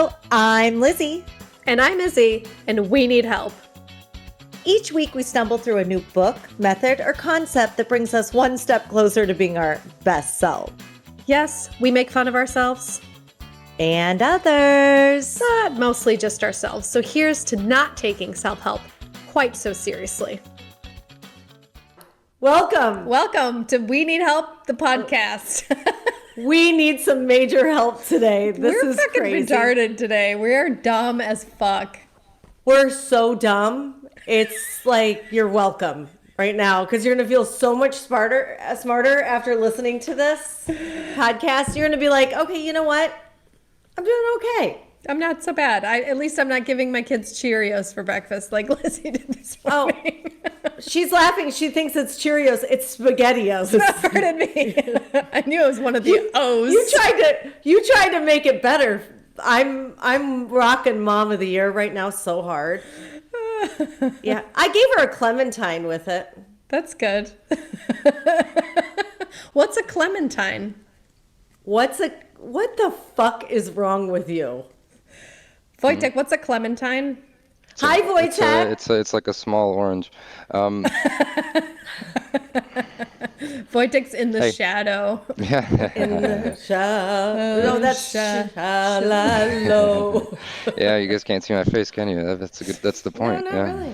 Hello, I'm Lizzie. And I'm Izzy, and we need help. Each week we stumble through a new book, method, or concept that brings us one step closer to being our best self. Yes, we make fun of ourselves. And others. But mostly just ourselves. So here's to not taking self-help quite so seriously. Welcome to We Need Help, the podcast. We need some major help today. We're fucking retarded today. We are dumb as fuck. We're so dumb. It's like you're welcome right now because you're going to feel so much smarter after listening to this podcast. You're going to be like, okay, you know what? I'm doing okay. I'm not so bad. At least I'm not giving my kids Cheerios for breakfast like Lizzie did this morning. Oh, she's laughing. She thinks it's Cheerios. It's SpaghettiOs. Pardon me. I knew it was one of the O's. You tried to make it better. I'm rocking Mom of the Year right now so hard. Yeah, I gave her a clementine with it. That's good. What's a clementine? What the fuck is wrong with you? Wojtek, what's a clementine? Hi, Wojtek. It's like a small orange. Wojtek's in the shadow. Yeah. In the shadow. No, that's shallow. Yeah, you guys can't see my face, can you? That's the point. No, not yeah. really.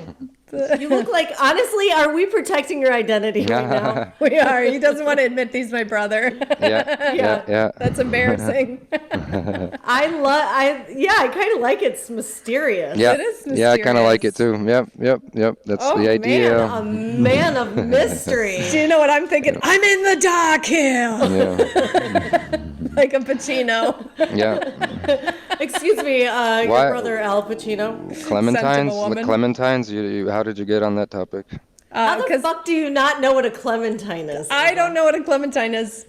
You look like, honestly, are we protecting your identity right now? We are. He doesn't want to admit he's my brother. Yeah. That's embarrassing. I kind of like it's mysterious. Yeah. It is mysterious. Yeah, I kind of like it too. Yep. That's the idea. Man, a man of mystery. Do you know what I'm thinking? I'm in the dark here. Yeah. Like a Pacino. Yeah. Excuse me, your brother Al Pacino. Clementines? The clementines? How did you get on that topic? How the fuck do you not know what a clementine is? I don't know what a clementine is.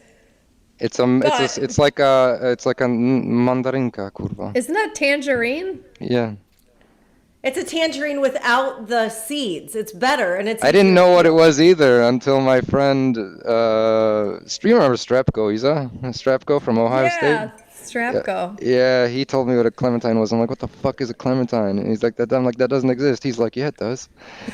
It's like a mandarinka, kurwa. Isn't that tangerine? Yeah. It's a tangerine without the seeds. It's better, and it's. I didn't know what it was either until my friend, do you remember Strepko, Isa? Strepko from Ohio State? Yeah, Strapko. Yeah, he told me what a clementine was. I'm like, what the fuck is a clementine? And he's like, that doesn't exist. He's like, yeah, it does.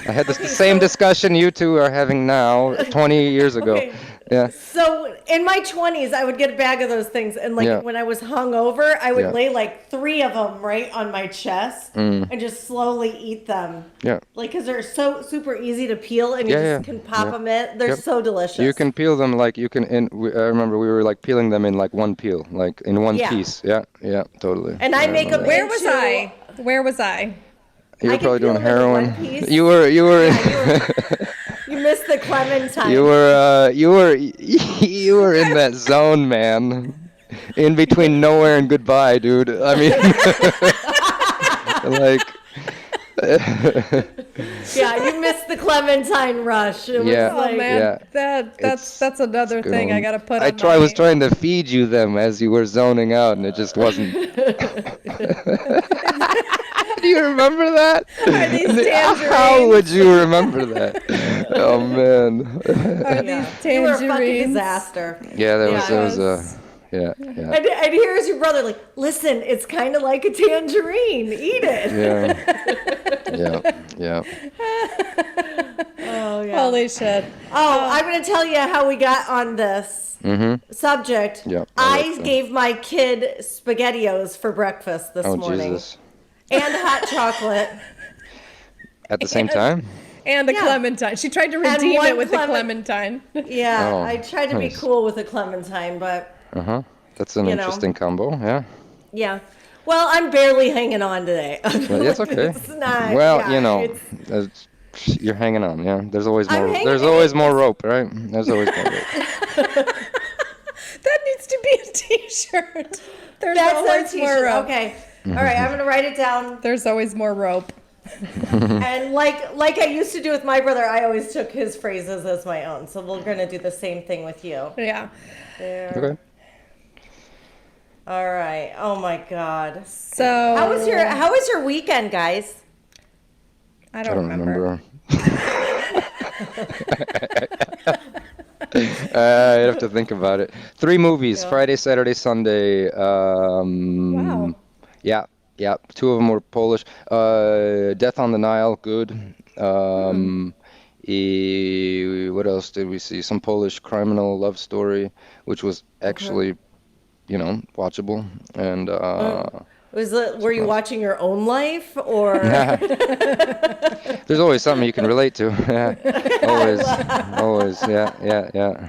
I had the same discussion you two are having now 20 years ago. Okay. Yeah. So in my 20s, I would get a bag of those things, and when I was hungover, I would lay like 3 of them right on my chest and just slowly eat them. Yeah. Like, because they're so super easy to peel, and you just can pop them in. They're so delicious. You can peel them like you can. I remember we were like peeling them in like one peel, like in one piece. Yeah, totally. And I make them. Where was I? You were probably doing heroin. You were. You missed the clementine. You were in that zone, man. In between nowhere and goodbye, dude. I mean, like. Yeah, you missed the clementine rush. It was like, man, that's another thing I gotta put. I was trying to feed you them as you were zoning out, and it just wasn't. Do you remember that? Are these tangerines? How would you remember that? Oh man. Are these tangerines? You were a fucking disaster. Yeah, there was yeah. And here's your brother like, listen, it's kind of like a tangerine. Eat it. Yeah. Oh, yeah. Holy shit. I'm going to tell you how we got on this subject. Yeah, I gave my kid SpaghettiOs for breakfast this morning. Jesus. And hot chocolate. At the same time? And a clementine. She tried to redeem it with the clementine. Yeah, I tried to be cool with a clementine, but... That's an interesting combo, yeah. Yeah. Well, I'm barely hanging on today. Well, it's okay. It's not... Well, you're hanging on, yeah. There's always more. There's always more rope, right? There's always more rope. That needs to be a T-shirt. That's always more rope. Okay. All right, I'm going to write it down. There's always more rope. And like I used to do with my brother, I always took his phrases as my own. So we're going to do the same thing with you. Yeah. There. Okay. All right. Oh my God. So how was your weekend, guys? I don't remember. I'd have to think about it. 3 movies, Friday, Saturday, Sunday. Wow. Yeah. Yeah, two of them were Polish. Death on the Nile, good. What else did we see? Some Polish criminal love story, which was Okay. actually, watchable. And Were you watching your own life or? there's always something you can relate to. Yeah, always, always. Yeah, yeah, yeah.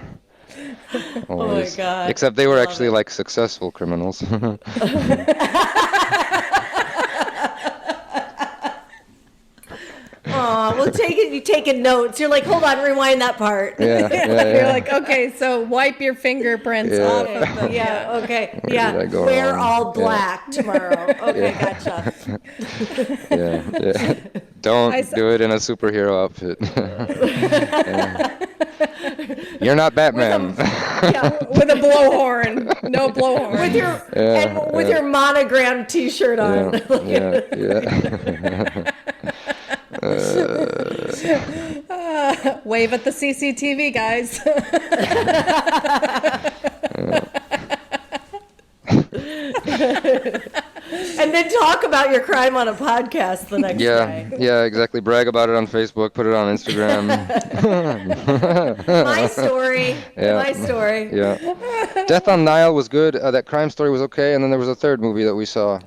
Oh my Always. God. Except they I were love actually it. like successful criminals. Aw, well, you taking notes. You're like, hold on, rewind that part. Yeah, yeah, You're yeah. like, okay, so wipe your fingerprints Yeah. off of the. Yeah, okay. Where Yeah. did I go Wear wrong? all Yeah. black tomorrow. Okay, Yeah. gotcha. Yeah, yeah. Don't I saw- do it in a superhero outfit. Yeah. You're not Batman. Yeah. With a blowhorn. No blowhorn. With your Yeah, with yeah. your monogram T-shirt on. Yeah, yeah, yeah. Wave at the CCTV, guys. And then talk about your crime on a podcast the next Yeah, day. yeah, exactly. Brag about it on Facebook, put it on Instagram. My story. Yeah. My story. Yeah. Death on Nile was good. That crime story was okay, and then there was a third movie that we saw.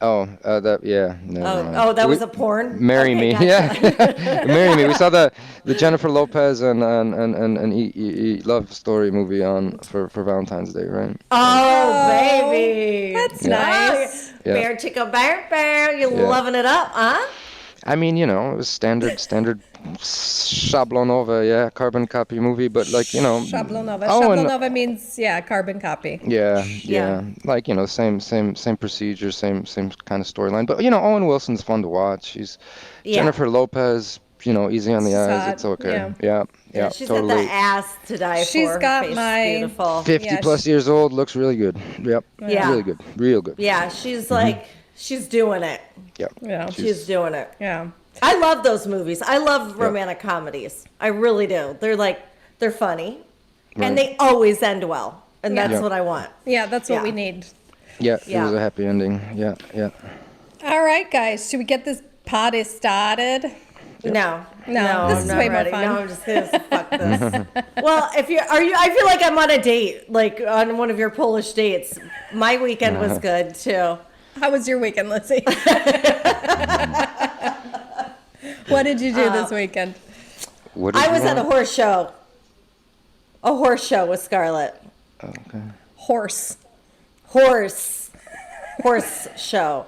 Oh, never mind. That was a porn? Marry Okay, Me. gotcha. Yeah. Marry Me. We saw the Jennifer Lopez and love story movie on for Valentine's Day, right? Oh, baby. That's Yeah. nice. Yeah. Bear chicka bear. You Yeah. loving it up, huh? I mean, it was standard Shablonova, yeah, carbon copy movie, but like, Shablonova. Owen, Shablonova means, carbon copy. yeah, Yeah. like, same procedure, same kind of storyline. But Owen Wilson's fun to watch. Yeah. Jennifer Lopez, easy on the She's eyes. hot, It's okay. yeah. Yeah, She's totally. got the ass to die She's for. Her got face is my- beautiful. 50 Yeah, plus years old, looks really good. Yep. Yeah. Really good. Real good. Yeah, she's like, she's doing it. Yep. Yeah. She's doing it. Yeah. I love those movies. I love romantic comedies. I really do. They're funny. Right. And they always end well. And that's Yeah. what I want. Yeah, that's what Yeah. we need. Yeah, it Yeah. was a happy ending. Yeah, yeah. All right, guys. Should we get this party started? No. No, this I'm is not way more ready. fun. No, I'm just gonna fuck this. Well, I feel like I'm on a date, like on one of your Polish dates. My weekend was good too. How was your weekend, Lizzie? What did you do this weekend? What did I you was at a want? horse show. A horse show with Scarlett. Oh, okay. Horse. Horse show.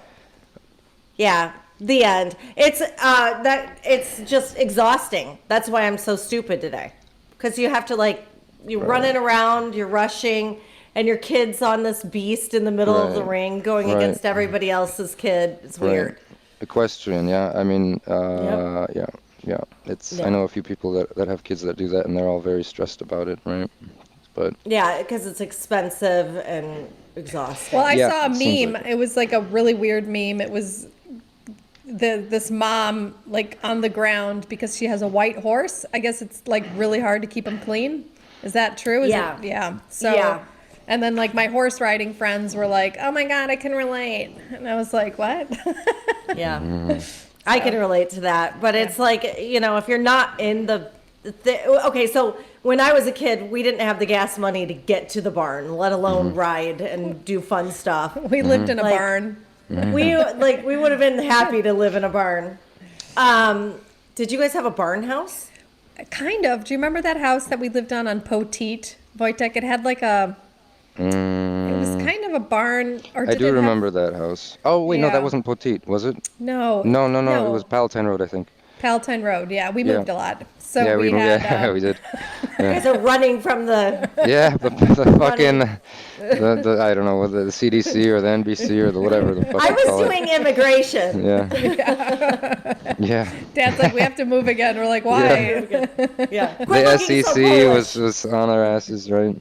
Yeah, the end. It's just exhausting. That's why I'm so stupid today. Because you have to you're running around, you're rushing, and your kid's on this beast in the middle of the Right. ring going Right. against everybody else's kid. It's weird. Right. Equestrian, yeah. I mean, Yep. yeah. It's Yeah. I know a few people that have kids that do that, and they're all very stressed about it, right? But Yeah, because it's expensive and exhausting. Well, I Yeah, saw a it seems meme. like it. It was like a really weird meme. It was this mom on the ground because she has a white horse. I guess it's really hard to keep him clean. Is that true? Yeah. Yeah. So, Yeah. and then my horse riding friends were like, "Oh my God, I can relate," and I was like, "What?" Yeah. I can relate to that. But it's if you're not in okay, so when I was a kid, we didn't have the gas money to get to the barn, let alone ride and do fun stuff. We lived in a Like- barn. We would have been happy to live in a barn. Did you guys have a barn house? Kind of. Do you remember that house that we lived on Poteet, Wojtek? It had it was kind of a barn. Or I did do it have- remember that house. Oh wait, no, Yeah. that wasn't Poteet, was it? No. No, it was Palatine Road, I think. Palatine Road. Yeah, we moved a lot. So yeah, we moved. had. Yeah, we did. You guys are running from the. Yeah, the fucking the I don't know the CDC or the NBC or the whatever the fuck I you was call doing immigration. it. Yeah. Dad's like, we have to move again. We're like, why? Yeah. Quit The looking so SEC Polish. was on our asses, right?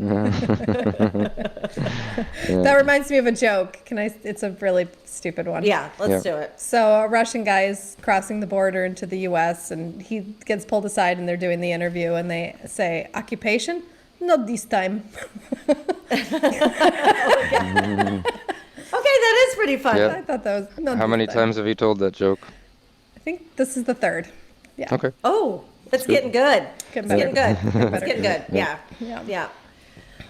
That reminds me of a joke. It's a really stupid one. Yeah, let's Yeah. do it. So a Russian guy is crossing the border into the U.S. and he gets pulled aside and they're doing the interview and they say, occupation? Not this time. Okay, that is pretty fun. Yeah. I thought that was not How this many thing. times have you told that joke? I think this is the third. Yeah. Okay. Oh, it's getting good. Getting It's getting better. good. It's getting good. Yeah. Yeah. Yeah.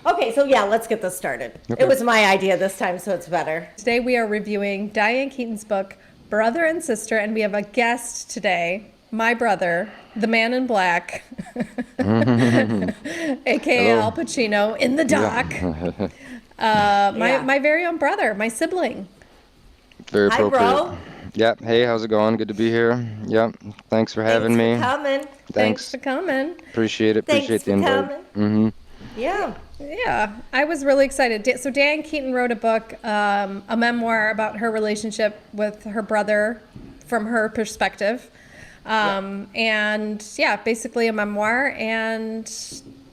Okay, so yeah, let's get this started. Okay. It was my idea this time, so it's better. Today we are reviewing Diane Keaton's book, Brother and Sister, and we have a guest today, my brother, the man in black, aka Hello. Al Pacino, in the dock. My very own brother, my sibling. Very Hi, appropriate. bro. Yep. Hey, how's it going? Good to be here. Yep. Thanks for having Thanks me. for coming. Thanks Thanks. for coming. Appreciate it. Thanks Appreciate the for invite. coming. Mm-hmm. Yeah. Yeah, I was really excited. So Diane Keaton wrote a book, a memoir about her relationship with her brother from her perspective. And yeah, basically a memoir. And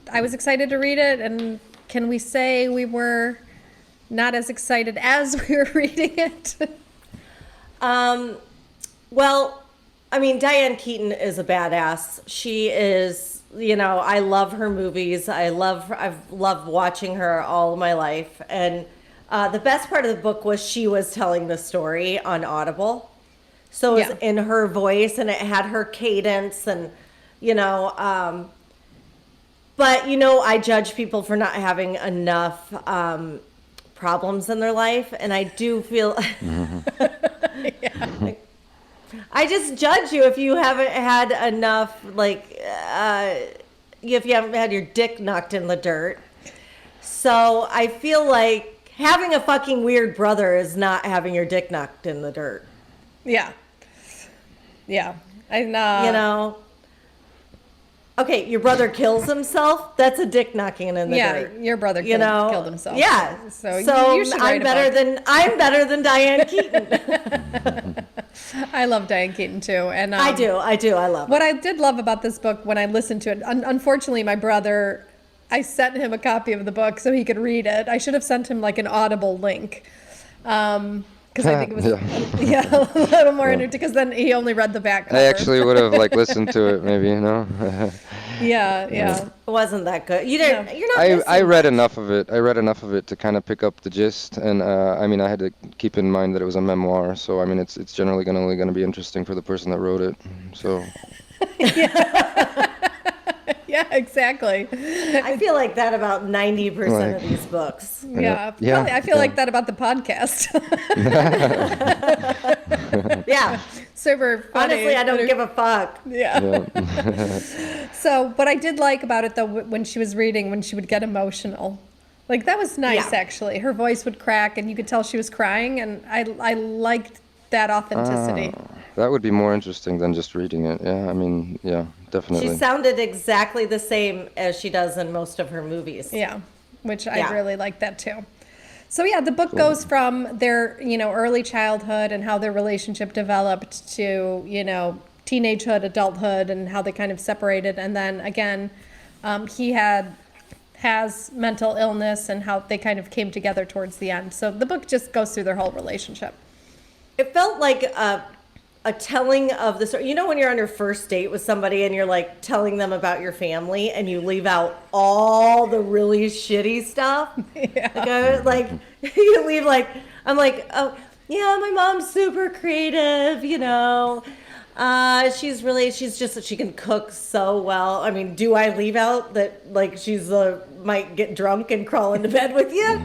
I was excited to read it. And can we say we were not as excited as we were reading it? Well, I mean, Diane Keaton is a badass. She is, I love her movies. I've loved watching her all my life. And the best part of the book was she was telling the story on Audible. So it was in her voice and it had her cadence and, but, I judge people for not having enough problems in their life. And I do feel... I just judge you if you haven't had enough, if you haven't had your dick knocked in the dirt. So I feel like having a fucking weird brother is not having your dick knocked in the dirt. Yeah. Yeah. Okay, your brother kills himself. That's a dick knocking in the dirt. Yeah, your brother killed himself. Yeah. So you should I'm write a better book. I'm better than Diane Keaton. I love Diane Keaton too, and I do. I love what I did love about this book when I listened to it. Unfortunately, my brother, I sent him a copy of the book so he could read it. I should have sent him like an Audible link, because I think it was a little more entertaining. Because then he only read the back cover. I actually would have listened to it maybe, Yeah. It wasn't that good. You didn't. No. You're not. I missing read enough of it. I read enough of it to kind of pick up the gist, and I mean, I had to keep in mind that it was a memoir. So I mean, it's generally only going to be interesting for the person that wrote it. So. Yeah, exactly. I feel like that about 90% of these books. Yeah, Yeah. probably. I feel like that about the podcast. Yeah. Super funny. Honestly, I don't give a fuck. Yeah. So, what I did like about it though, when she was reading, when she would get emotional, like that was nice Yeah. actually. Her voice would crack, and you could tell she was crying, and I liked that authenticity. That would be more interesting than just reading it. Yeah, I mean, yeah, definitely. She sounded exactly the same as she does in most of her movies. Yeah, which I Yeah. really like that too. So yeah, the book goes from their, early childhood and how their relationship developed to, teenagehood, adulthood, and how they kind of separated. And then again, he has mental illness and how they kind of came together towards the end. So the book just goes through their whole relationship. It felt like a telling of the story. You know when you're on your first date with somebody and you're like telling them about your family and you leave out all the really shitty stuff? Yeah. Like you leave I'm like, oh, yeah, my mom's super creative, she can cook so well. I mean, do I leave out that like she's might get drunk and crawl into bed with you?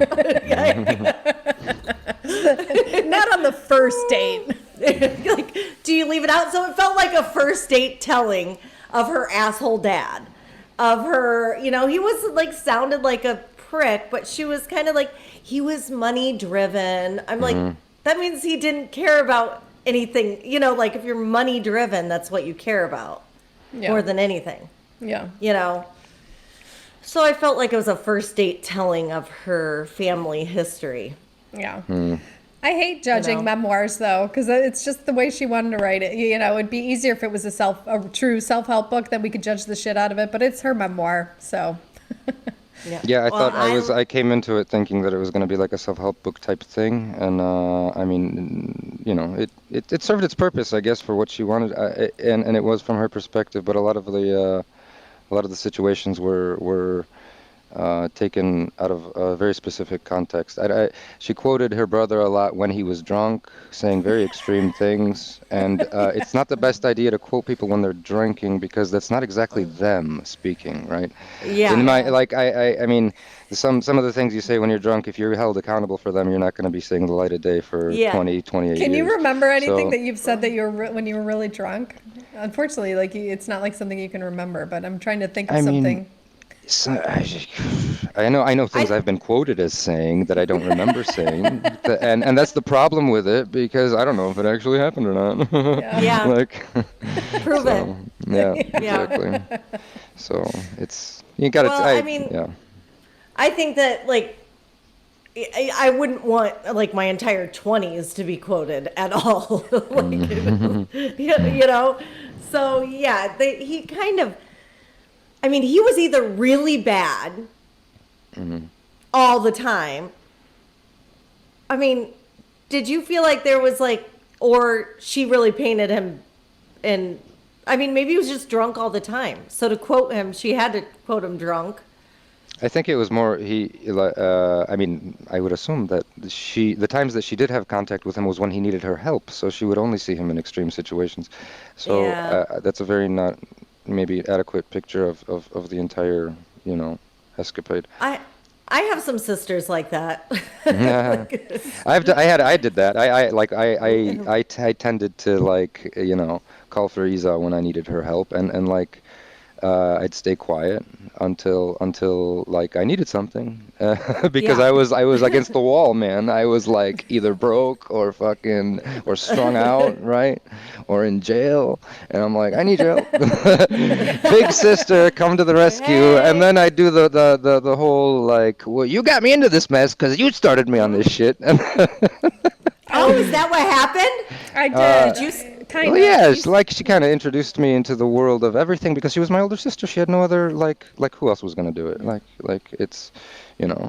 Not on the first date. Like, do you leave it out? So it felt like a first date telling of her asshole dad, of her, he was sounded like a prick, but she was kind of like, he was money driven. I'm like, that means he didn't care about anything, like if you're money driven, that's what you care about more than anything, Yeah. So I felt like it was a first date telling of her family history. Yeah. I hate judging memoirs though, because it's just the way she wanted to write it. It'd be easier if it was a true self-help book, then we could judge the shit out of it. But it's her memoir, so. Yeah, I Well, thought I came into it thinking that it was going to be like a self-help book type thing, and I mean, it served its purpose, I guess, for what she wanted, and it was from her perspective. But a lot of the situations were taken out of a very specific context. She quoted her brother a lot when he was drunk, saying very extreme things. And it's not the best idea to quote people when they're drinking because that's not exactly them speaking, right? In my Yeah. like, I mean, some of the things you say when you're drunk, if you're held accountable for them, you're not going to be seeing the light of day for Yeah. 28 Can you years. remember anything So. that you've said that you were when you were really drunk? Unfortunately, like it's not like something you can remember, but I'm trying to think of I mean, something. so, I know things I I've been quoted as saying that I don't remember saying, and that's the problem with it because I don't know if it actually happened or not. Yeah. yeah. Like, Prove it. so yeah, Yeah. exactly. So it's you got Well, to I mean, yeah. I think that like I wouldn't want like my entire 20s to be quoted at all. Like, you know? So, yeah, he kind of, I mean, he was either really bad all the time. I mean, did you feel like there was like, or she really painted him in, I mean, maybe he was just drunk all the time. So to quote him, she had to quote him drunk. I think it was more I mean, I would assume that the times that she did have contact with him was when he needed her help, so she would only see him in extreme situations. So Yeah. that's a very not maybe adequate picture of the entire, escapade. I have some sisters like that. Yeah. Like, I did that. I tended to like, call for Isa when I needed her help and like I'd stay quiet until like I needed something because yeah. I was against the wall, man. I was like either broke or fucking or strung out, right? Or in jail, and I'm like, I need your help. Big sister, come to the rescue. And Hey. then I do the whole like, well, you got me into this mess because you started me on this shit. Oh, is that what happened? I Uh, did. Did you? Kind Well, of. yeah, it's like she kind of introduced me into the world of everything because she was my older sister. She had no other like who else was gonna do it? Like it's, you know, Do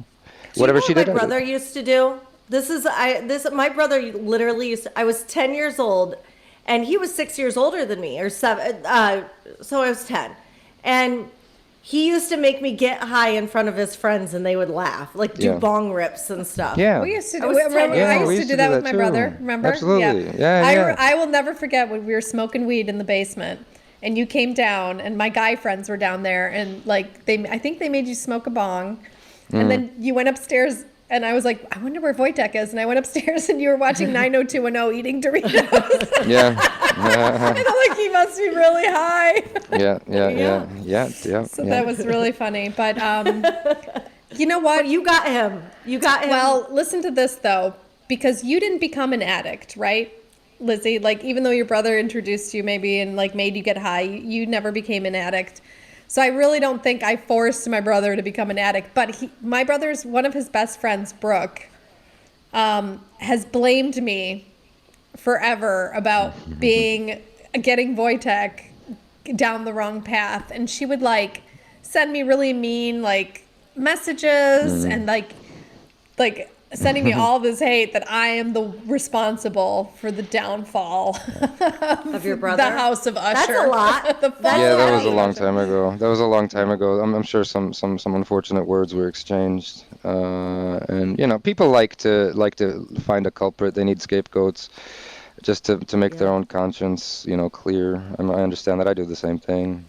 you whatever know she what my did, I did. brother used to do? My brother literally used to, I was 10 years old and he was 6 years older than me or 7 so I was 10. And he used to make me get high in front of his friends and they would laugh, like do Yeah, bong rips and stuff. yeah, We used to I do. was 10 Remember, years I yeah. old. We used to used do to do that with that my too. brother. Remember? Absolutely. Yeah, yeah. I will never forget when we were smoking weed in the basement, and you came down, and my guy friends were down there, and like I think they made you smoke a bong, and then you went upstairs. And I was like, I wonder where Wojtek is. And I went upstairs and you were watching 90210 eating Doritos. Yeah, And yeah, I'm like, he must be really high. yeah, yeah, Yeah. yeah, yeah, yeah. So Yeah. that was really funny. But you know But what? you got him. You got him. Well, listen to this though, because you didn't become an addict, right, Lizzie? Like, even though your brother introduced you maybe and like made you get high, you never became an addict. So I really don't think I forced my brother to become an addict. But my brother's one of his best friends, Brooke, has blamed me forever about getting Wojtek down the wrong path, and she would like send me really mean like messages and like sending me all this hate that I am the responsible for the downfall Of your brother? the House of Usher. That's a lot. The fall Yeah, of that the was a House of long Usher. time ago. That was a long time ago. I'm sure some unfortunate words were exchanged. And people like to find a culprit. They need scapegoats just to make their Yeah. own conscience, clear. I understand that. I do the same thing.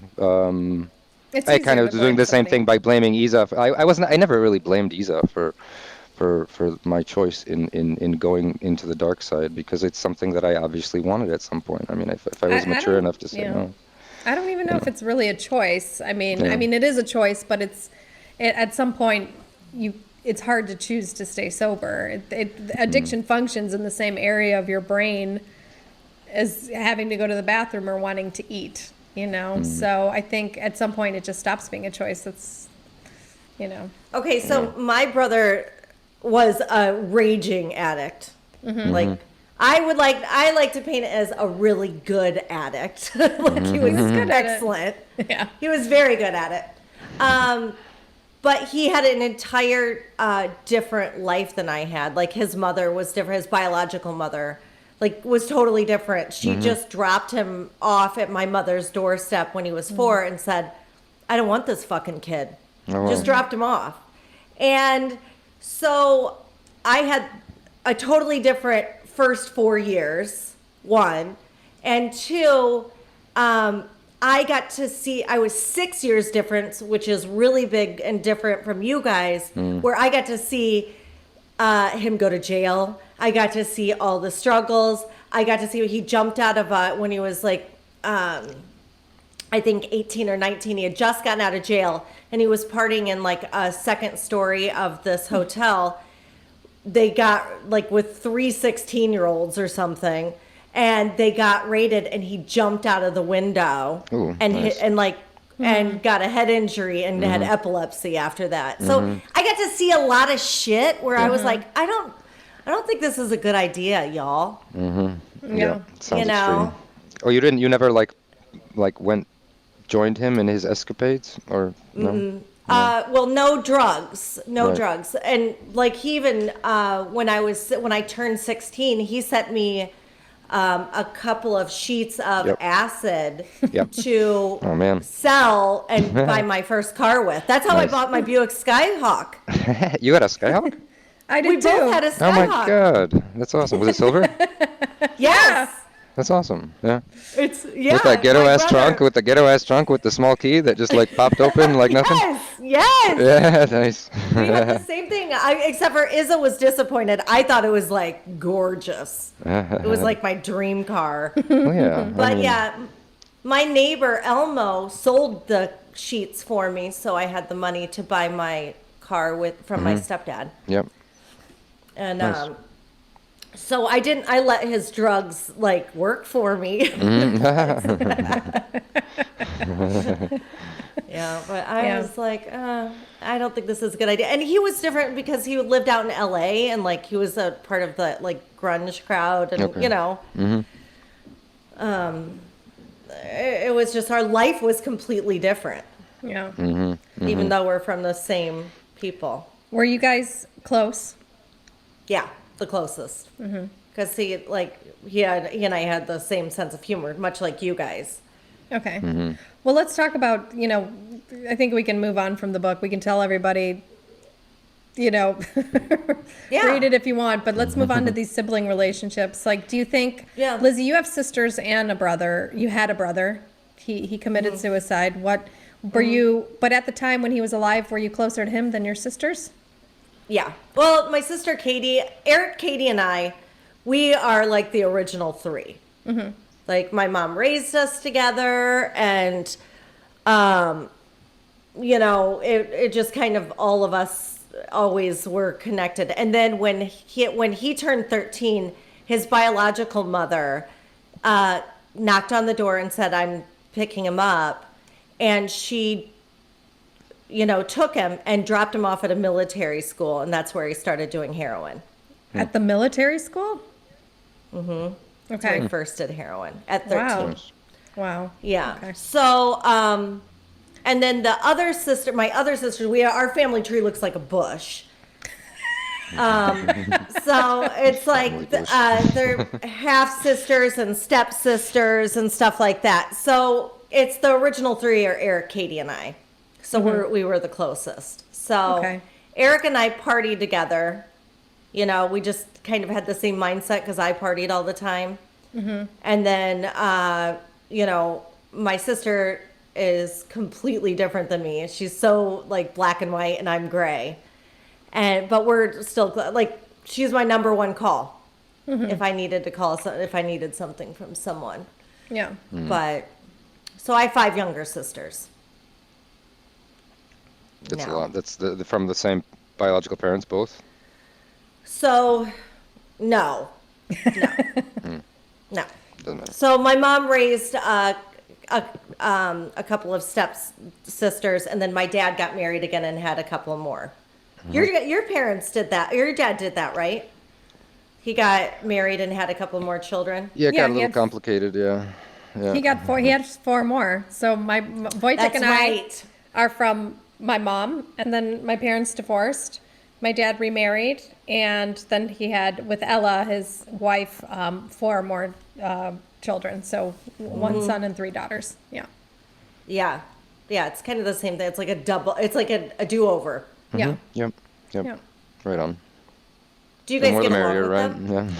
It's I kind easier of to doing blame the same somebody. thing by blaming Isa. I never really blamed Isa for my choice in going into the dark side because it's something that I obviously wanted at some point. I mean, if I was I mature don't, enough to say yeah. no, I don't even know if it's really a choice. I Yeah. mean, it is a choice, but at some point, it's hard to choose to stay sober. Addiction functions in the same area of your brain as having to go to the bathroom or wanting to eat. So I think at some point it just stops being a choice. That's. Okay, so my brother was a raging addict. Like I like to paint it as a really good addict. Like he was good at it. excellent. Yeah. He was very good at it. But he had an entire different life than I had. Like his mother was different. His biological mother, like, was totally different. She just dropped him off at my mother's doorstep when he was 4 and said, "I don't want this fucking kid." Oh, Just wow. dropped him off. And so I had a totally different first 4 years, one. And two, I got to see, I was 6 years difference, which is really big and different from you guys, where I got to see him go to jail. I got to see all the struggles. I got to see he jumped out of when he was like, I think 18 or 19. He had just gotten out of jail and he was partying in like a second story of this hotel. They got like with 3 16-year-olds or something, and they got raided and he jumped out of the window Ooh, and nice. hit and like and got a head injury and had epilepsy after that. So I got to see a lot of shit where I was like, I don't think this is a good idea, y'all. Yeah. Sounds You know? extreme. Oh, you never joined him in his escapades, or no? Well, no drugs, Right. drugs. And like he even, when I turned 16, he sent me a couple of sheets of Yep. acid Yep. to Oh, man. sell and buy my first car with. That's how I Nice. bought my Buick Skyhawk. You had a Skyhawk? I did We too. both had a Oh my Skyhawk. God, that's awesome. Was it silver? Yes. That's awesome. Yeah. It's, yeah. With that ghetto my ass brother- trunk, with the small key that just like popped open like nothing. Yes. Yeah, nice. We had the same thing, except for Izza was disappointed. I thought it was like gorgeous. It was like my dream car. Well, yeah. But yeah, my neighbor Elmo sold the sheets for me, so I had the money to buy my car from my stepdad. Yep. And Nice. so I let his drugs like work for me. Yeah, but I was like, I don't think this is a good idea. And he was different because he lived out in LA and like he was a part of the like grunge crowd and Okay. you know. It was just our life was completely different, Yeah. even though we're from the same people. Were you guys close? Yeah, the closest. Because he and I had the same sense of humor, much like you guys. Okay. Well, let's talk about, I think we can move on from the book. We can tell everybody, Yeah. read it if you want, but let's move on to these sibling relationships. Like, do you think, Yeah. Lizzie, you have sisters and a brother. You had a brother. He committed suicide. What were you, but at the time when he was alive, were you closer to him than your sisters? Yeah. Well, my sister Katie, Eric, Katie, and I, we are like the original three. Like my mom raised us together, and it just kind of all of us always were connected. And then when he turned 13, his biological mother knocked on the door and said, "I'm picking him up," and she took him and dropped him off at a military school, and that's where he started doing heroin. At the military school? That's where Okay. he first did heroin at 13. Wow. Wow. Yeah. Okay. So, and then my other sister, our family tree looks like a bush. So it's like they're half sisters and stepsisters and stuff like that. So it's the original three are Eric, Katie, and I. So we were the closest. So Okay. Eric and I partied together. We just kind of had the same mindset because I partied all the time. And then, my sister is completely different than me. She's so like black and white and I'm gray. But we're still like, she's my number one call. If I needed to call, if I needed something from someone. Yeah. But, so I have 5 younger sisters. That's a No. lot. That's from the same biological parents, both? So, no. No. Doesn't matter. So my mom raised a couple of sisters, and then my dad got married again and had a couple more. Your parents did that. Your dad did that, right? He got married and had a couple more children. Yeah, it Yeah, got a he little had- complicated, yeah. Yeah. He got 4. He had 4 more. So Wojtek That's and right. I are from my mom, and then my parents divorced. My dad remarried, and then he had with Ella, his wife, 4 more children. So 1 son and 3 daughters. Yeah. Yeah. Yeah, it's kind of the same thing. It's like a double. It's like a do-over. Yeah. Yep. Yeah. Right on. Do you The guys more the get along merrier, with right? them?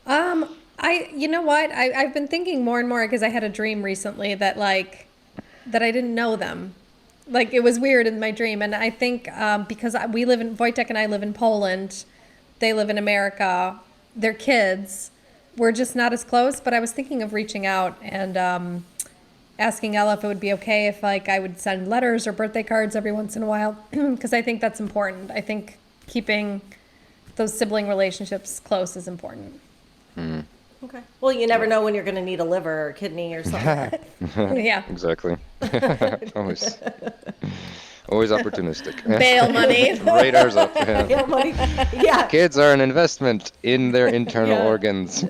Yeah. You know what? I've been thinking more and more because I had a dream recently that that I didn't know them. Like it was weird in my dream. And I think, because Wojtek and I live in Poland, they live in America, they're kids. We're just not as close, but I was thinking of reaching out and, asking Ella if it would be okay if I would send letters or birthday cards every once in a while. Cause I think that's important. I think keeping those sibling relationships close is important. Okay. Well, you never know when you're going to need a liver or kidney or something. Yeah. Exactly. always, always opportunistic. Bail money. Radars up. Yeah. Yeah, money. Yeah. Kids are an investment in their internal Yeah. organs.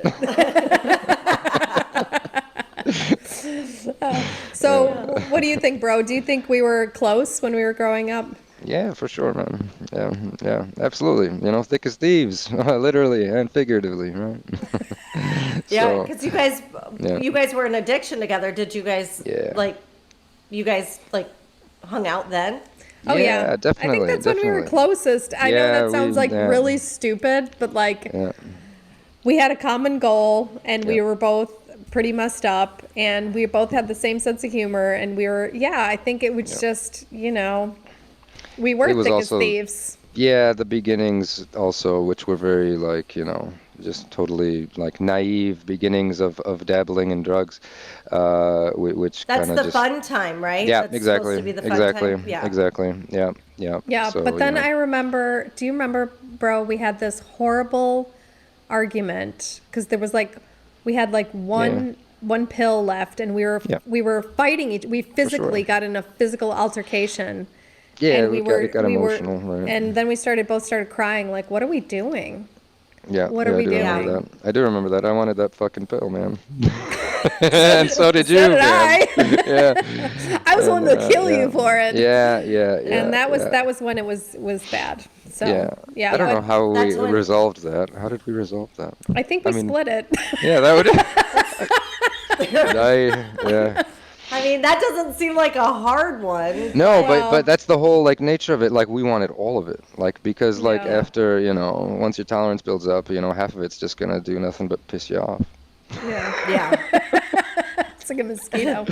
So what do you think, bro? Do you think we were close when we were growing up? Yeah, for sure, man. Yeah, absolutely. Thick as thieves, literally and figuratively, right? Yeah, So, because yeah. you guys were in addiction together. Did you guys Yeah. you guys hung out then? Oh yeah, definitely. I think that's when we were definitely. closest. I know Yeah, that sounds yeah. really stupid, but Yeah, we had a common goal and we Yeah. were both pretty messed up and we both had the same sense of humor and I think it was just, we were It was thick also- as thieves. yeah, the beginnings also, which were very just totally naive beginnings of dabbling in drugs, which That's kind of the just fun time, right? yeah, That's exactly, supposed to be the fun exactly, time. Yeah. exactly, yeah. Yeah, So, but then I remember, do you remember, bro, we had this horrible argument because there was we had one pill left and Yeah. we were fighting we physically sure. got in a physical altercation. yeah, And it got emotional, right? and then we both started crying, like, what are we doing? Yeah, what are yeah, we I do remember doing? that. I do remember that. I wanted that fucking pill, man. And so did you, So did man. I. Yeah. I was And, one to kill yeah. you for it. Yeah. And that yeah. was when it was bad. So Yeah. I don't know how we That's when- resolved that. How did we resolve that? I think we I mean- split it. Yeah, that would. Yeah. I mean, that doesn't seem like a hard one. No, Well- but that's the whole nature of it. We wanted all of it. Because Yeah. after once your tolerance builds up, half of it's just gonna do nothing but piss you off. Yeah. Yeah. It's like a mosquito.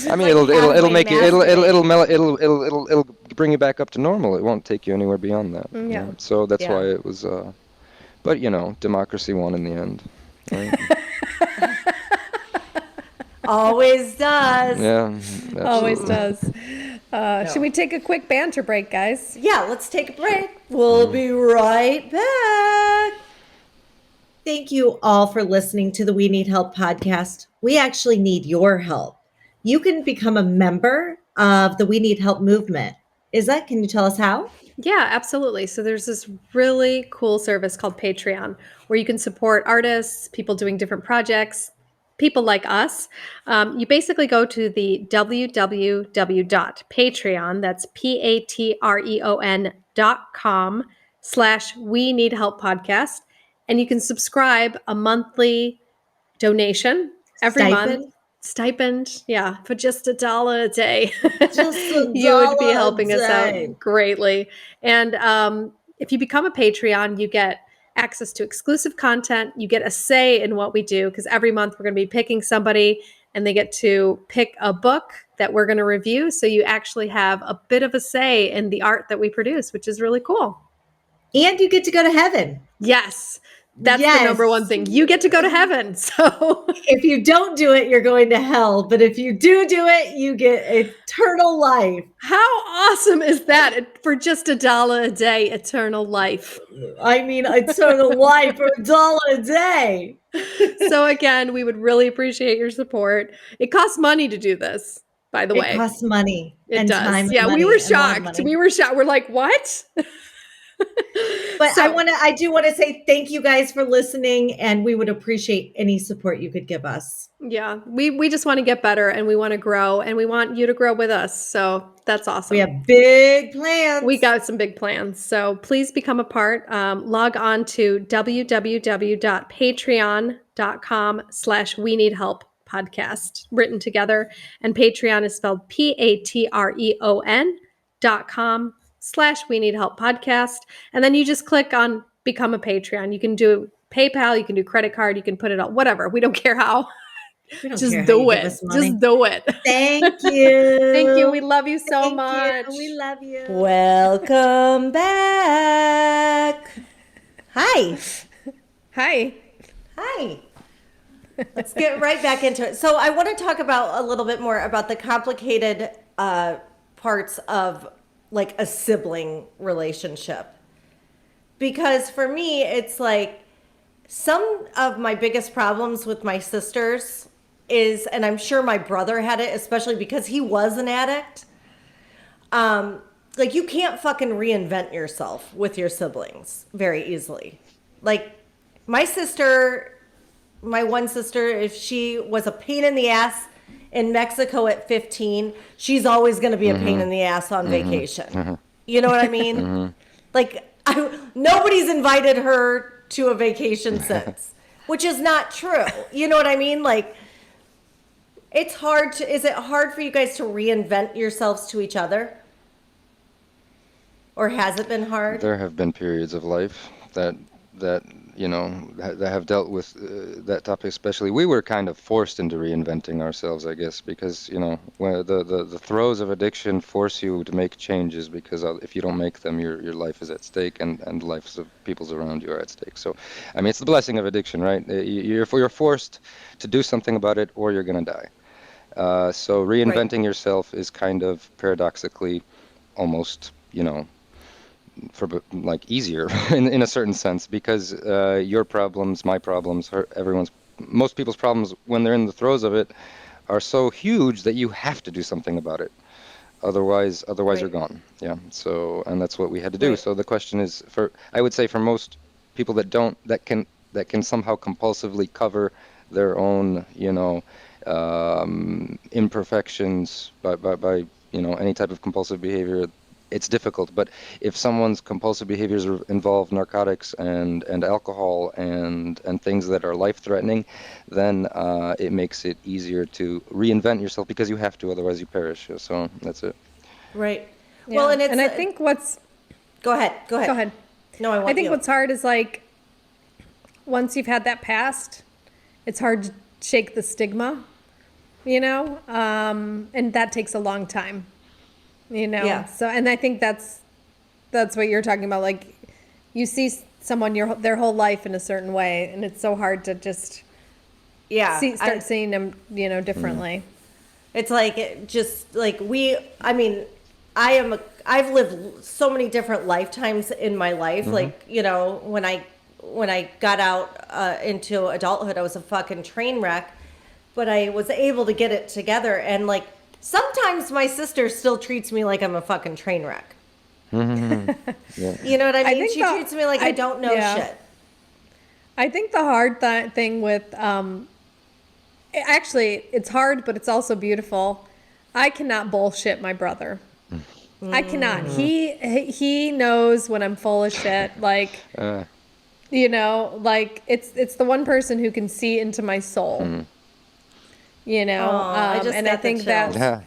I mean, like it'll make you it'll masturbating. it'll bring you back up to normal. It won't take you anywhere beyond that. Yeah. So that's Yeah. why it was. But democracy won in the end. Right? Always does. Yeah. Always absolutely. does. Should we take a quick banter break, guys? Yeah, let's take a break. We'll be right back. Thank you all for listening to the We Need Help podcast. We actually need your help. You can become a member of the We Need Help movement. Can you tell us how? Yeah, absolutely. So there's this really cool service called Patreon where you can support artists, people doing different projects, people like us. You basically go to the www.patreon, that's patreon.com/We Need Help podcast. And you can subscribe a monthly donation every month. Stipend, yeah, for just $1 a day. Just You would be $1 a helping us day. out greatly. And if you become a Patreon, you get access to exclusive content. You get a say in what we do because every month we're going to be picking somebody and they get to pick a book that we're going to review. So you actually have a bit of a say in the art that we produce, which is really cool. And you get to go to heaven. Yes, that's the number one thing. You get to go to heaven. So If you don't do it, you're going to hell. But if you do it, you get eternal life. how awesome is that? For just $1 a day, eternal life. I mean, eternal life for $1 a day. So again, we would really appreciate your support. It costs money to do this, by the way. It costs money. It and does. time. And Yeah, money we were and more shocked. money. We were shocked. We're like, what? But So- I do want to say thank you guys for listening, and we would appreciate any support you could give us. Yeah, we just want to get better and we want to grow and we want you to grow with us. So that's awesome. We have big plans. We got some big plans. So please become a part. Log on to www.patreon.com/We Need Help Podcast, written together. And Patreon is spelled patreon.com/We Need Help Podcast. And then you just click on Become a Patreon. You can do PayPal, you can do credit card, you can put it on, whatever. We don't care how. We don't Just care how do you give it. us money. Just do it. Thank you. Thank you. We love you so Thank much. you. We love you. Welcome back. Hi. Hi. Hi. Let's get right back into it. So I want to talk about a little bit more about the complicated parts of like a sibling relationship. Because for me, it's like some of my biggest problems with my sisters is, and I'm sure my brother had it, especially because he was an addict. Like you can't fucking reinvent yourself with your siblings very easily. Like my sister, my one sister, if she was a pain in the ass in Mexico at 15, she's always going to be a pain in the ass on vacation. You know what I mean? Like nobody's invited her to a vacation since, which is not true. You know what I mean? Like it's hard to, is it hard for you guys to reinvent yourselves to each other? Or has it been hard? There have been periods of life that you know that have dealt with that topic. Especially, we were kind of forced into reinventing ourselves, I guess, because you know when the throes of addiction force you to make changes, because if you don't make them, your life is at stake, and the lives of people's around you are at stake. So, I mean, it's the blessing of addiction, right? You're forced to do something about it, or you're gonna die. So reinventing yourself is kind of paradoxically almost, you know, for like easier in a certain sense, because your problems, my problems, most people's problems when they're in the throes of it are so huge that you have to do something about it. Otherwise you're gone. Yeah. So, and that's what we had to do. So the question is, I would say for most people that can somehow compulsively cover their own, you know, imperfections by you know any type of compulsive behavior, it's difficult. But if someone's compulsive behaviors involve narcotics and alcohol and things that are life-threatening, then it makes it easier to reinvent yourself, because you have to, otherwise you perish. So that's it. Right. Yeah. Well, and it's, I think what's... Go ahead. Go ahead. No, I think what's hard is like, once you've had that past, it's hard to shake the stigma, you know? And that takes a long time. You know, Yeah. So, and I think that's what you're talking about. Like, you see someone their whole life in a certain way, and it's so hard to just start seeing them, you know, differently. It's like just like I mean, I've lived so many different lifetimes in my life. Like, you know, when I got out into adulthood, I was a fucking train wreck, but I was able to get it together. And like, sometimes my sister still treats me like I'm a fucking train wreck. Yeah. You know what I mean? think She treats me like I don't know shit. I think the hard thing with, actually, it's hard, but it's also beautiful. I cannot bullshit my brother. I cannot. He knows when I'm full of shit. Like, you know, like it's the one person who can see into my soul. You know, I just and got I the think chills. that's, Yeah.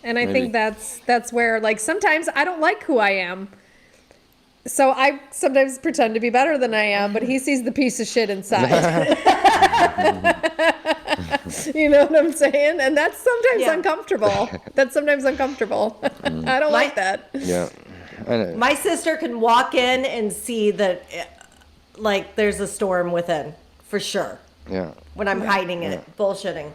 and I Maybe. think that's where, like, sometimes I don't like who I am. So I sometimes pretend to be better than I am, but he sees the piece of shit inside. You know what I'm saying? And that's sometimes uncomfortable. I don't like that. Yeah. I know. My sister can walk in and see that, like, there's a storm within, for sure. Yeah. When I'm hiding it, bullshitting.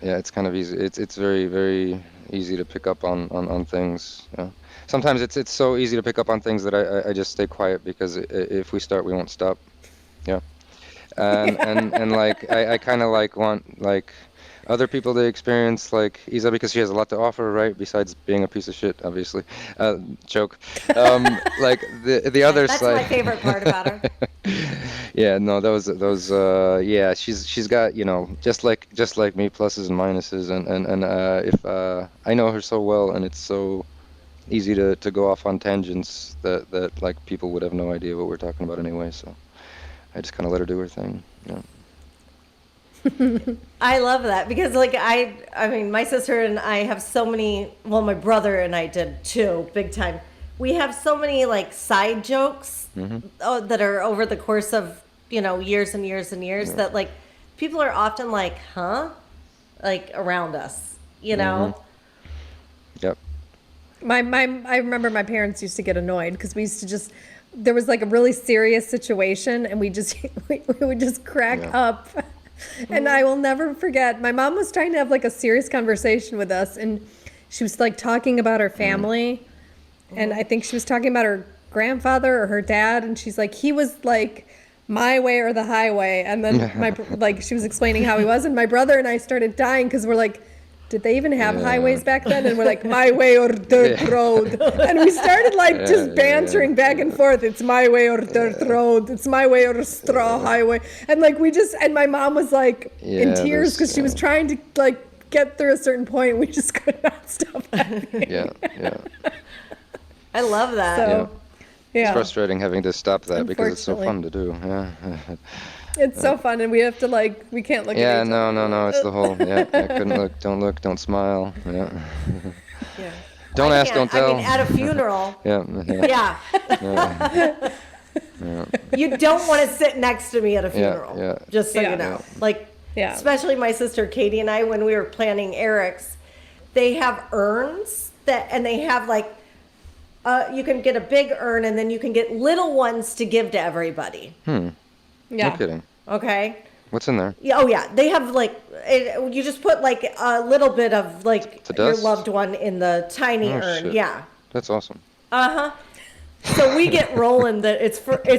Yeah, it's kind of easy. It's very, very easy to pick up on things. Yeah. Sometimes it's so easy to pick up on things that I just stay quiet, because if we start, we won't stop. Yeah. And like I kind of like want like other people to experience like Isa, because she has a lot to offer, right? Besides being a piece of shit, obviously. Joke. Like the other That's side. my favorite part about her. Yeah, no, those yeah, she's got, you know, just like me, pluses and minuses, and if I know her so well, and it's so easy to go off on tangents that like people would have no idea what we're talking about anyway, so I just kind of let her do her thing. Yeah. I love that because like I mean my sister and I have so many, well my brother and I did too, big time. We have so many like side jokes that are over the course of, years and years and years that like people are often like, huh? Like around us, Yep. I remember my parents used to get annoyed because we used to just, there was like a really serious situation and we would just crack up. And I will never forget, my mom was trying to have like a serious conversation with us and she was like talking about her family. And I think she was talking about her grandfather or her dad. And she's like, he was like my way or the highway. And then she was explaining how he was. And my brother and I started dying because we're like, did they even have highways back then? And we're like, my way or dirt road. And we started like just bantering back and forth. It's my way or dirt road. It's my way or straw highway. And like and my mom was like in tears because she was trying to like get through a certain point. We just could not stop laughing. Yeah. I love that. So, It's frustrating having to stop that because it's so fun to do. Yeah. It's so fun, and we have to we can't look at each other. No. It's the whole, couldn't look, don't smile. Yeah. Yeah. Don't ask, don't tell. I mean, at a funeral. Yeah. You don't want to sit next to me at a funeral. Yeah. Just so you know. Like, especially my sister Katie and I, when we were planning Eric's, they have urns and they have like, you can get a big urn and then you can get little ones to give to everybody. Yeah. No kidding. Okay. What's in there? Yeah. Oh yeah. They have like, you just put like a little bit of like your loved one in the tiny urn. Shit. Yeah. That's awesome. Uh-huh. So we get rolling that it's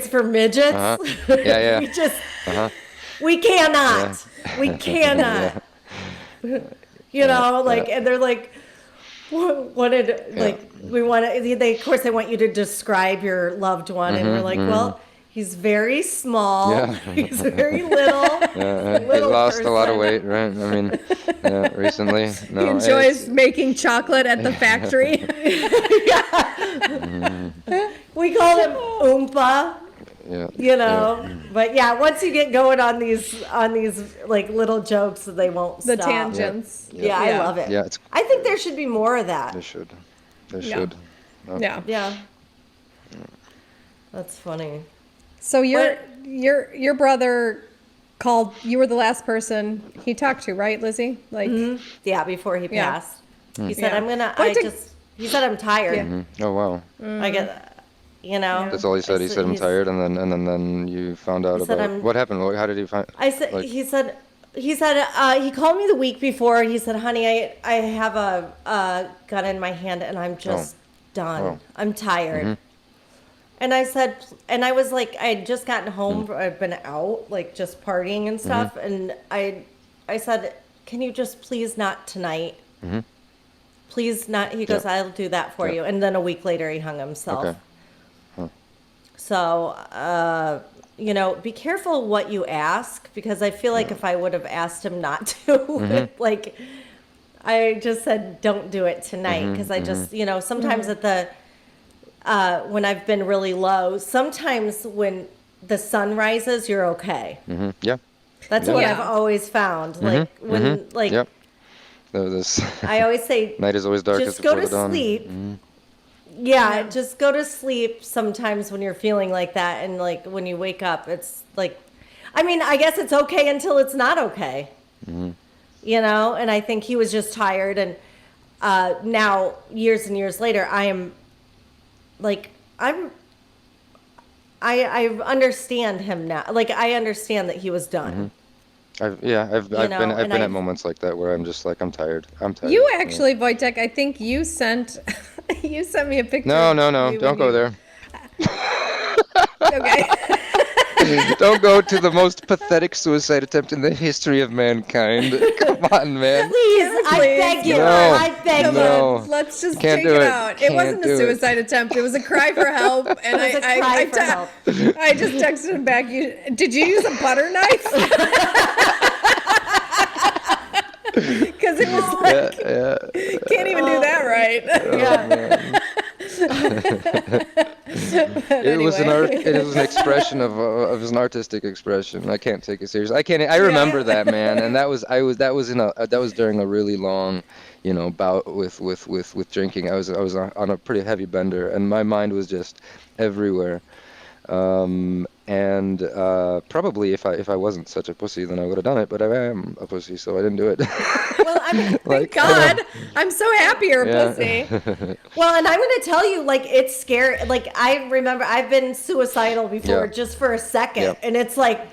for midgets. Yeah. We just, we cannot. We cannot. And they're like, what did, like, we want to, of course they want you to describe your loved one. And we're like, well, he's very small. Yeah. He's very little. He lost a lot of weight, right? I mean, recently. No, he enjoys making chocolate at the factory. We call him Oompa. Yeah. But once you get going on these like little jokes, they won't stop. The tangents. Yeah, I love it. Yeah, I think there should be more of that. They should. Oh. Yeah. That's funny. So your brother called. You were the last person he talked to, right, Lizzie? Like, yeah, before he passed, he said, Yeah. He said, I'm tired. Oh wow. I get. That's all he said. He said I'm tired, and then you found out about what happened. How did he find? I said he said he called me the week before. He said, "Honey, I have a gun in my hand, and I'm just done. Oh. I'm tired." And I said, and I was like, I had just gotten home. I'd been out, like just partying and stuff, and I said, "Can you just please not tonight? Please not." He goes, "I'll do that for you." And then a week later, he hung himself. Okay. So, be careful what you ask, because I feel like if I would have asked him not to, like, I just said, don't do it tonight. Because I just, sometimes at the, when I've been really low, sometimes when the sun rises, you're okay. Yeah. That's what I've always found. Like, when, like, Yep. I always say, night is always darkest just go before to the dawn. sleep. Yeah, just go to sleep sometimes when you're feeling like that. And like when you wake up, it's like, I mean, I guess it's okay until it's not okay. And I think he was just tired. And now, years and years later, I understand him now. Like, I understand that he was done. I've been at moments like that where I'm just like, I'm tired. You actually, Wojtek, I think you sent me a picture. No, don't go there. Okay. Don't go to the most pathetic suicide attempt in the history of mankind. Come on, man. Please, I beg you. No, I beg no. you. Let's just Can't take do it it. out. It wasn't a suicide attempt. It was a cry for help. And It was a cry for help. I just texted him back. Did you use a butter knife? Because it was like, can't even do that right. It was an art. anyway. It was an expression of an artistic expression. I can't take it serious. I can't. I remember that, man, and that was in a that was during a really long, bout with drinking. I was on a pretty heavy bender, and my mind was just everywhere. And probably if I wasn't such a pussy, then I would have done it. But I am a pussy, so I didn't do it. Well, I mean, Thank God. I'm so happy you're a pussy. well, and I'm going to tell you, like, it's scary. Like, I remember I've been suicidal before Yeah. just for a second. Yeah. And it's like,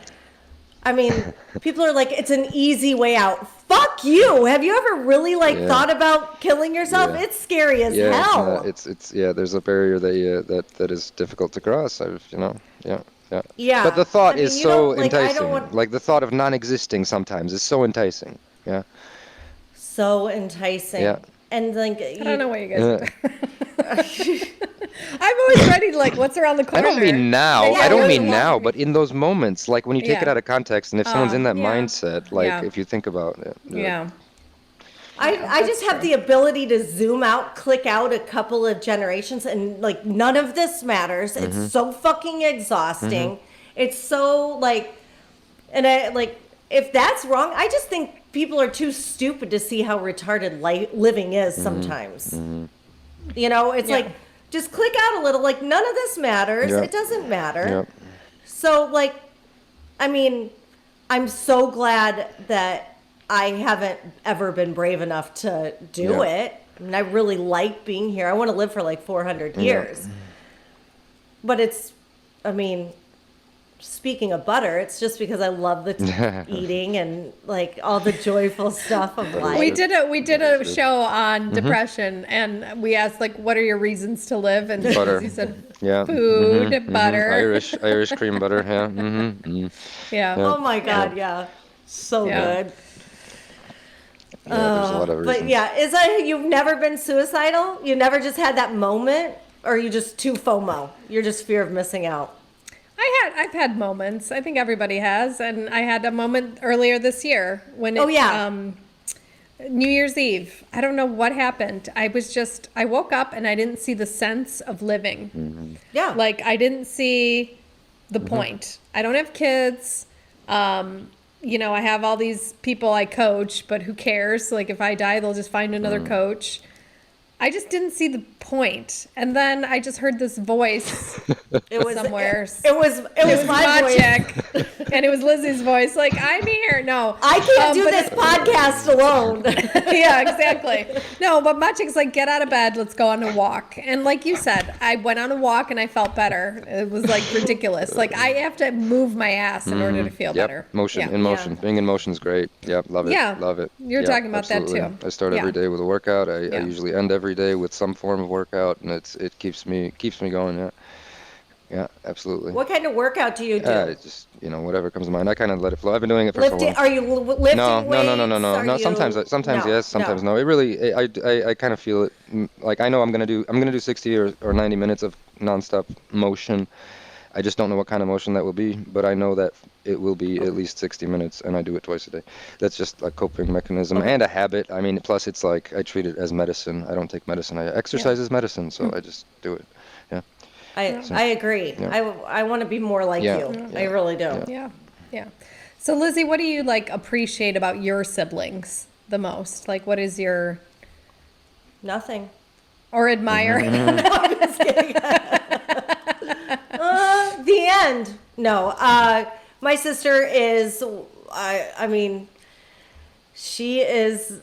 I mean, people are like, it's an easy way out. Fuck you. Have you ever really, like, Yeah. thought about killing yourself? Yeah. It's scary as Yeah, hell. it's there's a barrier that is difficult to cross. Yeah. Yeah. But the thought I mean, is you so don't, like, I enticing. don't want- Like the thought of non-existing sometimes is so enticing. Yeah. So enticing. Yeah. And, like, I don't know what you guys Yeah. I'm always ready to, like, what's around the I corner? don't mean now. Yeah, I don't you're mean the now, one. but in those moments, like when you take it Yeah. out of context, and if someone's in that yeah. mindset, like Yeah. if you think about it. Yeah. I just have the ability to zoom out, click out a couple of generations, and like none of this matters. Mm-hmm. It's so fucking exhausting. It's so like, and I like if that's wrong, I just think people are too stupid to see how retarded living is sometimes. You know, it's Yeah. like just click out a little. Like none of this matters. Yep. It doesn't matter. Yep. So like, I mean, I'm so glad that I haven't ever been brave enough to do Yeah. it. I mean, I really like being here. I want to live for like 400 years. But it's, I mean, speaking of butter, it's just because I love the eating and like all the joyful stuff of life. We did a show on depression, and we asked, like, what are your reasons to live? And Butter. he said Yeah. food, butter. Irish cream butter. Yeah. Mm-hmm. Yeah. Oh my God, yeah. So Yeah. good. Yeah, there's a lot of reasons. But yeah, is that you've never been suicidal? You never just had that moment? Or are you just too FOMO? You're just fear of missing out. I've had moments. I think everybody has, and I had a moment earlier this year when Oh, yeah. New Year's Eve. I don't know what happened. I woke up and I didn't see the sense of living. Yeah. Like I didn't see the point. I don't have kids. I have all these people I coach, but who cares? Like if I die, they'll just find another coach. I just didn't see the point. And then I just heard this voice It was somewhere. It was my voice. Maciek, and it was Lizzie's voice. Like, I'm here. No. I can't do but- this podcast alone. Yeah, exactly. No, but Maciek's like, get out of bed. Let's go on a walk. And like you said, I went on a walk and I felt better. It was like ridiculous. Like I have to move my ass in order to feel Yep. better. Motion. Yeah. In motion. Being in motion is great. Yep. Love it. Yeah. Love it. You're Yep, talking about that absolutely. too. I start Yeah. every day with a workout. I Yeah. usually end every day with some form of workout, and it keeps me going. Yeah. Yeah. Absolutely. What kind of workout do you do? It's just whatever comes to mind. I kind of let it flow. I've been doing it for so Lifting? long. Are you lifting No. weights? Are No. you- Sometimes No, yes, sometimes no. It really, I kind of feel it. Like I know I'm gonna do 60 or 90 minutes of nonstop motion. I just don't know what kind of motion that will be, but I know that it will be at least 60 minutes, and I do it twice a day. That's just a coping mechanism and a habit. I mean, plus it's like I treat it as medicine. I don't take medicine. I exercise as medicine, so I just do it. Yeah. I agree. Yeah. I want to be more like Yeah. you. I really do. Yeah. Yeah. So Lizzie, what do you like appreciate about your siblings the most? Like what is your Nothing. or admire? The end. No. My sister is. I mean, she is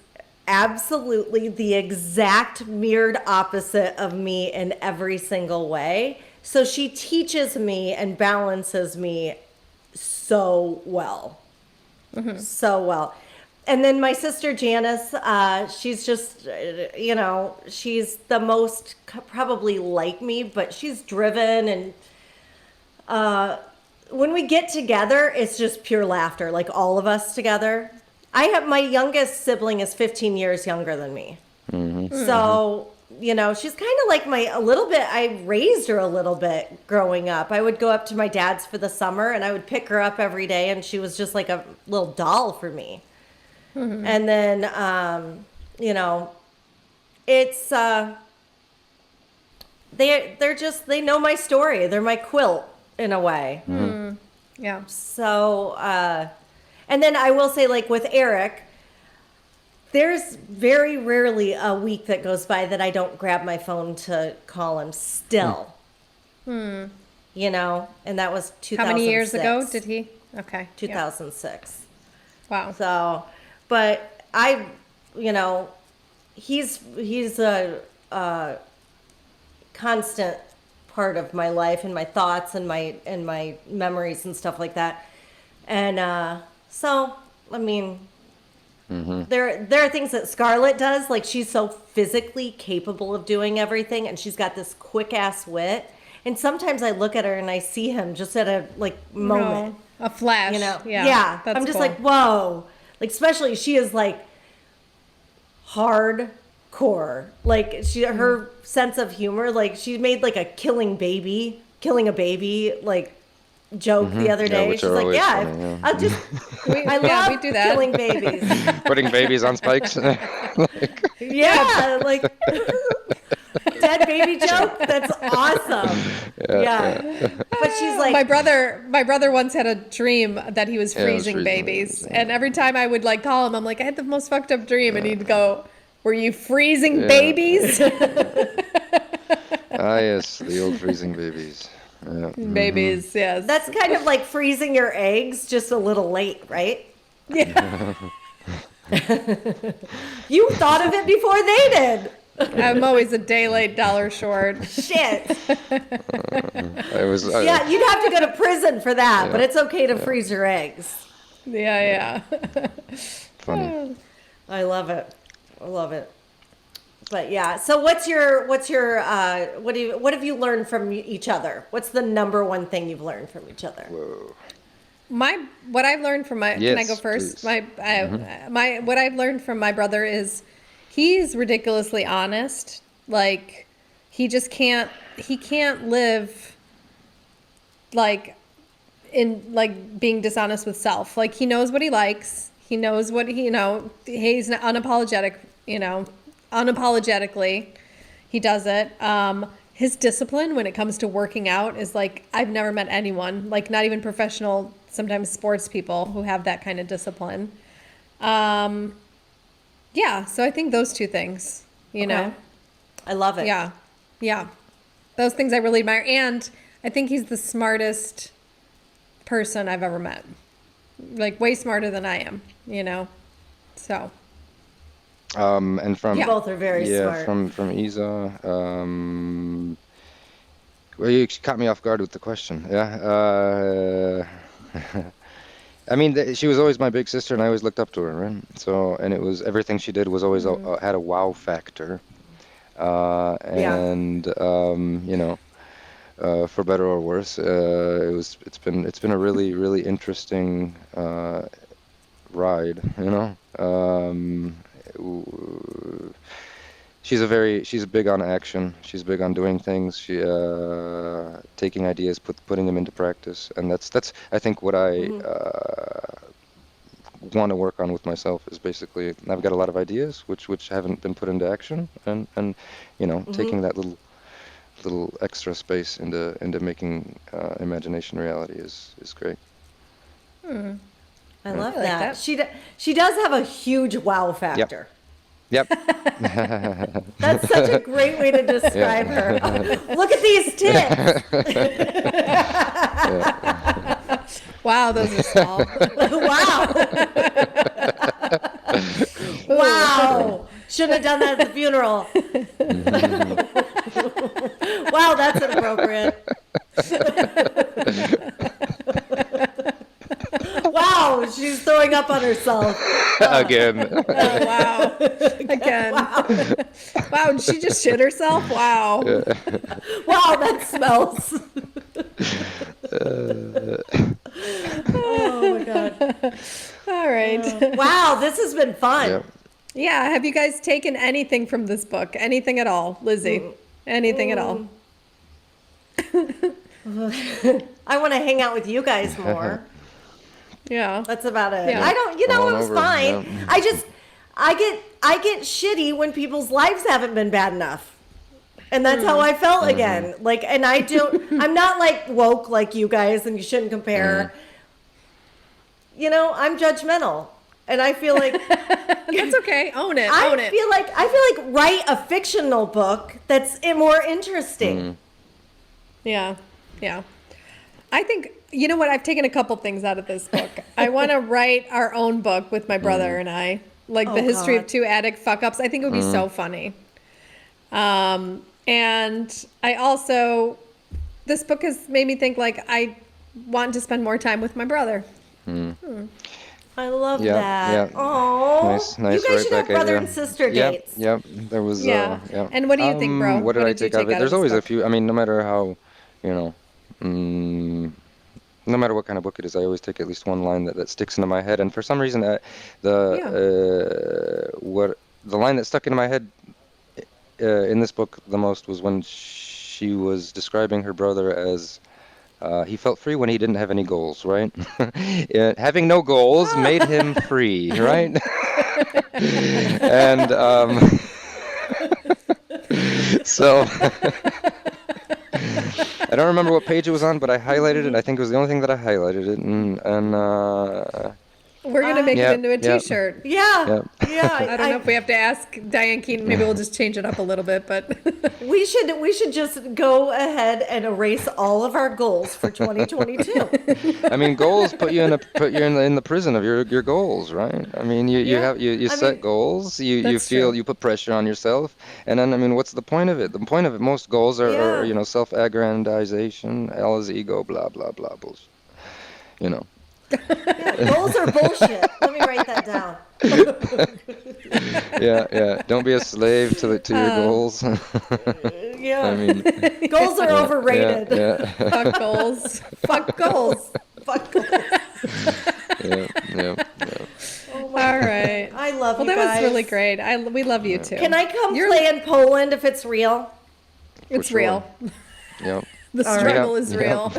absolutely the exact mirrored opposite of me in every single way. So she teaches me and balances me so well. So well. And then my sister Janice, she's just, she's the most probably like me, but she's driven. And when we get together, it's just pure laughter, like all of us together. My youngest sibling is 15 years younger than me. So, she's kind of like I raised her a little bit growing up. I would go up to my dad's for the summer and I would pick her up every day and she was just like a little doll for me. And then, it's, they know my story. They're my quilt in a way. Yeah. So, and then I will say, like with Eric, there's very rarely a week that goes by that I don't grab my phone to call him still. You know, and that was 2006. How many years ago did he? Okay. 2006. Wow. So, but you know, he's a constant part of my life and my thoughts and my memories and stuff like that. And so, I mean, there are things that Scarlett does. Like, she's so physically capable of doing everything, and she's got this quick ass wit. And sometimes I look at her and I see him just at a moment. No, a flash. You know, Yeah. I'm just cool. like, whoa. Like, especially she is like hardcore. Like, her sense of humor. Like, she made like a killing a baby like joke the other day. which She's are like, always yeah, funny, yeah. I'll just I we love do that. killing babies. Putting babies on spikes. Yeah, like dead baby joke. That's awesome. Yeah. But she's like, my brother once had a dream that he was Yeah, he was freezing freezing babies, babies, and every time I would like call him, I'm like, I had the most fucked up dream, and he'd go, "Were you freezing babies?" Ah, yes, the old freezing babies. Yeah. Babies, yes. that's kind of like freezing your eggs, just a little late, right? Yeah. You thought of it before they did. I'm always a day late, dollar short. Shit. I was. Yeah, you'd have to go to prison for that, but it's okay to freeze your eggs. Yeah. Funny. I love it. I love it. But yeah, so what have you learned from each other? What's the number one thing you've learned from each other? Whoa. What I've learned from my can I Yes, go first? please. What I've learned from my brother is he's ridiculously honest. Like he can't live like in like being dishonest with self. Like he knows what he likes. He knows what he's unapologetic, unapologetically he does it. His discipline when it comes to working out is like I've never met anyone, like not even professional, sometimes sports people who have that kind of discipline. So I think those two things, you know. I love it. Yeah. Those things I really admire. And I think he's the smartest person I've ever met. Like way smarter than I am, So. And from You both are very smart. from Isa. Well, you caught me off guard with the question. Yeah. I mean, she was always my big sister, and I always looked up to her, right? So, and it was everything she did was always had a wow factor. And for better or worse, it's been a really really interesting ride, She's big on action. She's big on doing things. She taking ideas, putting them into practice, and that's I think what I want to work on with myself is basically I've got a lot of ideas which haven't been put into action, and taking that little extra space into making imagination reality is great. I love like that. that. She does have a huge wow factor. Yep. That's such a great way to describe her. Look at these tits. Wow, those are small. Wow. Wow. Shouldn't have done that at the funeral. Wow, that's inappropriate. Wow, she's throwing up on herself. Again. Oh, wow. Again. Wow, did she just shit herself? Wow. Wow, that smells. Oh my God. All right. Wow, this has been fun. Yep. Yeah, have you guys taken anything from this book? Anything at all, Lizzie? Anything at all? I want to hang out with you guys more. Yeah. That's about it. Yeah. I don't, Come on it was over, fine. yeah. I get shitty when people's lives haven't been bad enough. And that's how I felt again. Like, and I'm not like woke like you guys, and you shouldn't compare. I'm judgmental. And I feel like That's okay. Own it. I Own it. feel like write a fictional book that's more interesting. Yeah. Yeah. I think, you know what? I've taken a couple things out of this book. I want to write our own book with my brother and I, like the history of 2 addict fuck ups. I think it would be so funny. And I also, this book has made me think like I want to spend more time with my brother. I love Yeah, that. yeah. Oh, Nice, you right guys should have back at brother you. and sister Yep, dates. yep. There was, Yeah. yeah. And what do you think, bro? What did I you take out of it? this There's always a book? few. I mean, no matter how, you know, no matter what kind of book it is, I always take at least one line that sticks into my head. And for some reason, the line that stuck into my head in this book the most was when she was describing her brother as he felt free when he didn't have any goals, right? Having no goals made him free, right? And so I don't remember what page it was on, but I highlighted it. I think it was the only thing that I highlighted it, and We're going to make it into a yep. t-shirt. Yeah. I don't know if we have to ask Diane Keaton. Maybe we'll just change it up a little bit, but We should just go ahead and erase all of our goals for 2022. I mean, goals put you in the prison of your goals, right? I mean, you set goals, you feel true. you put pressure on yourself, and then I mean, what's the point of it? The point of it, most goals are self-aggrandization, all is ego, blah blah blah bullshit. Goals are bullshit. Let me write that down. Yeah. Don't be a slave to your goals. Yeah. I mean, Goals are overrated. Yeah. fuck goals. Fuck goals. Fuck goals. Yeah. Oh my All right. I love Well, you that guys. was really great. We love you too. Can I come play in Poland if it's real? It's sure. real. Yep. The struggle is Yep. real.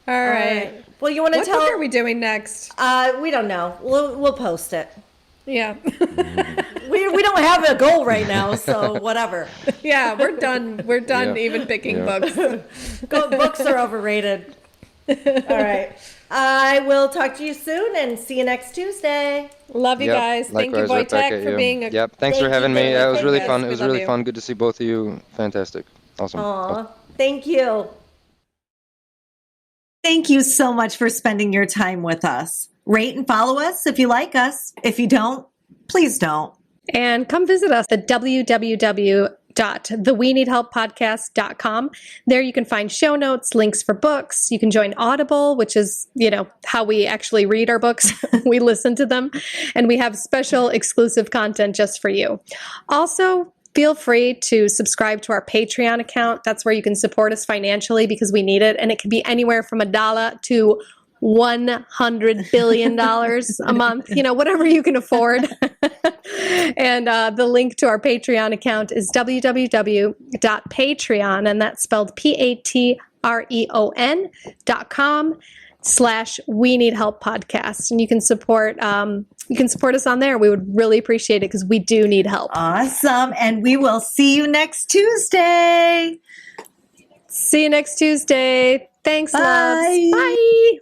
All right. Well, you want to What tell? book are we doing next? We don't know. We'll post it. Yeah. We don't have a goal right now, so whatever. Yeah, we're done. We're done Yeah. even picking Yeah. books. Books are overrated. All right. I will talk to you soon and see you next Tuesday. Love you Yep. guys. Thank you, Likewise, right back Wojtek, at for you. being a Yep. Thanks for Thank having you, me. David. It was really Yes, fun. we It was love really you. fun. Good to see both of you. Fantastic. Awesome. Aw, thank you. Thank you so much for spending your time with us. Rate and follow us if you like us. If you don't, please don't. And come visit us at www.theweneedhelppodcast.com. There you can find show notes, links for books. You can join Audible, which is, how we actually read our books. We listen to them. And we have special exclusive content just for you. Also, feel free to subscribe to our Patreon account. That's where you can support us financially because we need it. And it can be anywhere from $1 to $100 billion a month, whatever you can afford. And the link to our Patreon account is www.patreon, and that's spelled patreon.com/We Need Help Podcast. And you can support us on there. We would really appreciate it because we do need help. Awesome. And we will see you next Tuesday. See you next Tuesday. Thanks, Bye. loves. Bye.